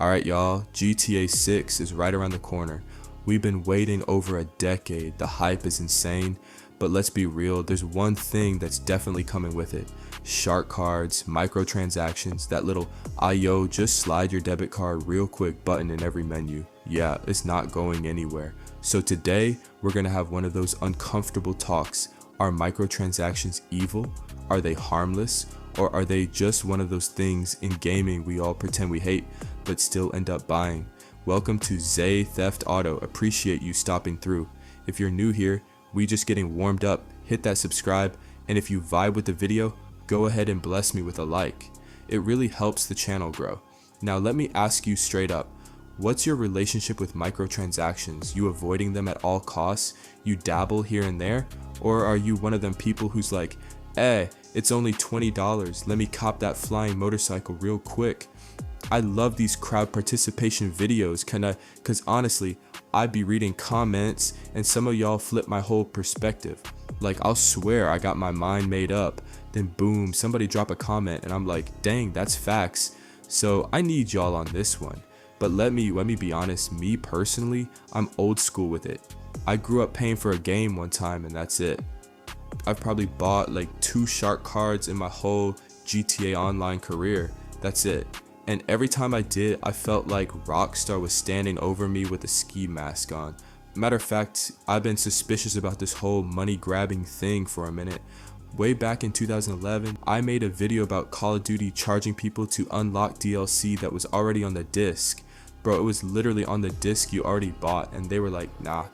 Alright y'all, GTA 6 is right around the corner. We've been waiting over a decade, the hype is insane, but let's be real, there's one thing that's definitely coming with it. Shark cards, microtransactions, that little "Ayo, just slide your debit card real quick" button in every menu. Yeah, it's not going anywhere. So today, we're gonna have one of those uncomfortable talks. Are microtransactions evil? Are they harmless? Or are they just one of those things in gaming we all pretend we hate, but still end up buying? Welcome to Zay Theft Auto. Appreciate you stopping through. If you're new here, we just getting warmed up, hit that subscribe, and if you vibe with the video, go ahead and bless me with a like. It really helps the channel grow. Now let me ask you straight up, what's your relationship with microtransactions? You avoiding them at all costs? You dabble here and there? Or are you one of them people who's like, it's only $20, let me cop that flying motorcycle real quick? I love these crowd participation videos cause honestly, I'd be reading comments and some of y'all flip my whole perspective. Like I'll swear I got my mind made up, then boom, somebody drop a comment and I'm like, dang, that's facts. So I need y'all on this one. But let me be honest, me personally, I'm old school with it. I grew up paying for a game one time and that's it. I've probably bought like 2 shark cards in my whole GTA Online career. That's it. And every time I did, I felt like Rockstar was standing over me with a ski mask on. Matter of fact, I've been suspicious about this whole money grabbing thing for a minute. Way back in 2011, I made a video about Call of Duty charging people to unlock DLC that was already on the disc. Bro, it was literally on the disc you already bought and they were like, nah,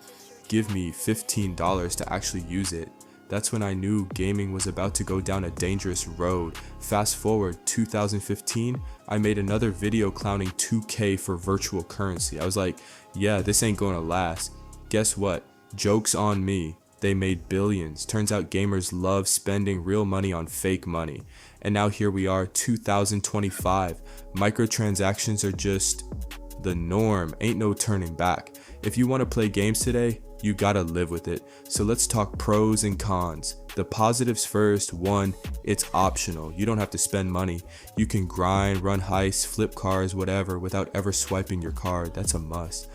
give me $15 to actually use it. That's when I knew gaming was about to go down a dangerous road. Fast forward 2015, I made another video clowning 2K for virtual currency. I was like, yeah, this ain't gonna last. Guess what? Joke's on me. They made billions. Turns out gamers love spending real money on fake money. And now here we are, 2025. Microtransactions are just the norm. Ain't no turning back. If you want to play games today, you gotta live with it. So let's talk pros and cons. The positives first. 1, it's optional. You don't have to spend money. You can grind, run heists, flip cars, whatever, without ever swiping your card. That's a must.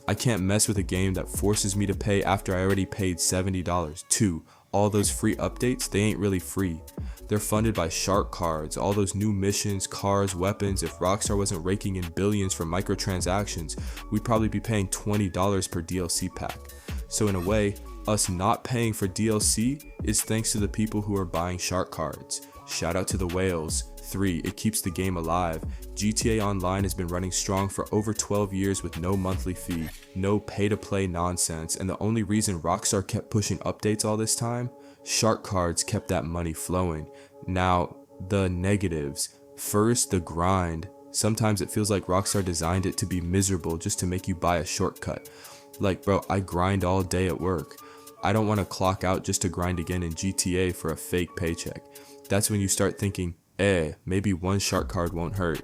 I can't mess with a game that forces me to pay after I already paid $70. 2, all those free updates, they ain't really free. They're funded by shark cards, all those new missions, cars, weapons. If Rockstar wasn't raking in billions for microtransactions, we'd probably be paying $20 per DLC pack. So in a way, us not paying for DLC is thanks to the people who are buying shark cards. Shout out to the whales. 3, it keeps the game alive. GTA Online has been running strong for over 12 years with no monthly fee, no pay-to-play nonsense, and the only reason Rockstar kept pushing updates all this time? Shark cards kept that money flowing. Now, the negatives. First, the grind. Sometimes it feels like Rockstar designed it to be miserable just to make you buy a shortcut. Like, bro, I grind all day at work. I don't want to clock out just to grind again in GTA for a fake paycheck. That's when you start thinking, maybe one shark card won't hurt.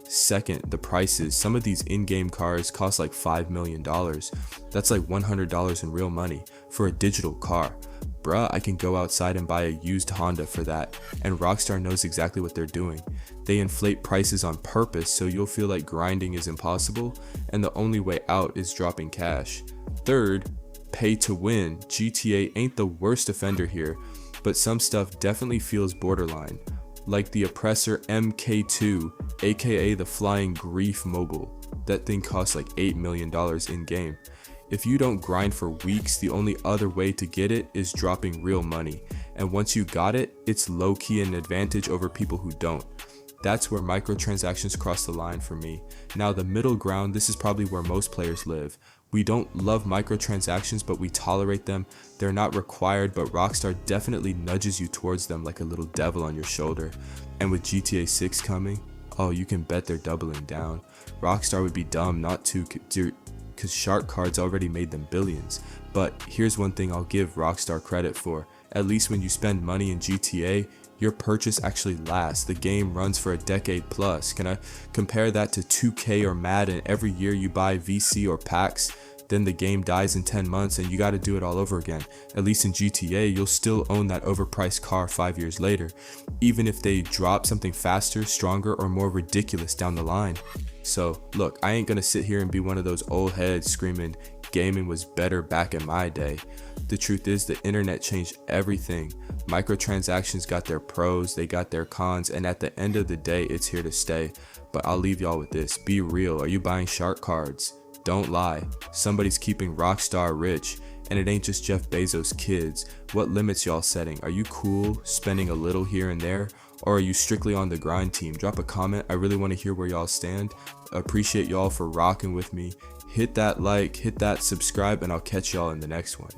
Second, the prices. Some of these in-game cars cost like $5 million. That's like $100 in real money for a digital car. Bruh, I can go outside and buy a used Honda for that, and Rockstar knows exactly what they're doing. They inflate prices on purpose so you'll feel like grinding is impossible, and the only way out is dropping cash. Third, pay to win. GTA ain't the worst offender here, but some stuff definitely feels borderline. Like the Oppressor MK2, aka the Flying Grief Mobile. That thing costs like $8 million in game. If you don't grind for weeks, the only other way to get it is dropping real money. And once you got it, it's low-key an advantage over people who don't. That's where microtransactions cross the line for me. Now the middle ground, this is probably where most players live. We don't love microtransactions, but we tolerate them. They're not required, but Rockstar definitely nudges you towards them like a little devil on your shoulder. And with GTA 6 coming, oh, you can bet they're doubling down. Rockstar would be dumb not to, because shark cards already made them billions. But here's one thing I'll give Rockstar credit for. At least when you spend money in GTA, your purchase actually lasts. The game runs for a decade plus. Can I compare that to 2K or Madden? Every year you buy VC or packs, then the game dies in 10 months and you gotta do it all over again. At least in GTA, you'll still own that overpriced car 5 years later, even if they drop something faster, stronger, or more ridiculous down the line. So look, I ain't gonna sit here and be one of those old heads screaming gaming was better back in my day. The truth is, the internet changed everything. Microtransactions got their pros, they got their cons, and at the end of the day, it's here to stay. But I'll leave y'all with this. Be real. Are you buying shark cards? Don't lie. Somebody's keeping Rockstar rich, and it ain't just Jeff Bezos' kids. What limits y'all setting? Are you cool spending a little here and there, or are you strictly on the grind team? Drop a comment. I really want to hear where y'all stand. Appreciate y'all for rocking with me. Hit that like, hit that subscribe, and I'll catch y'all in the next one.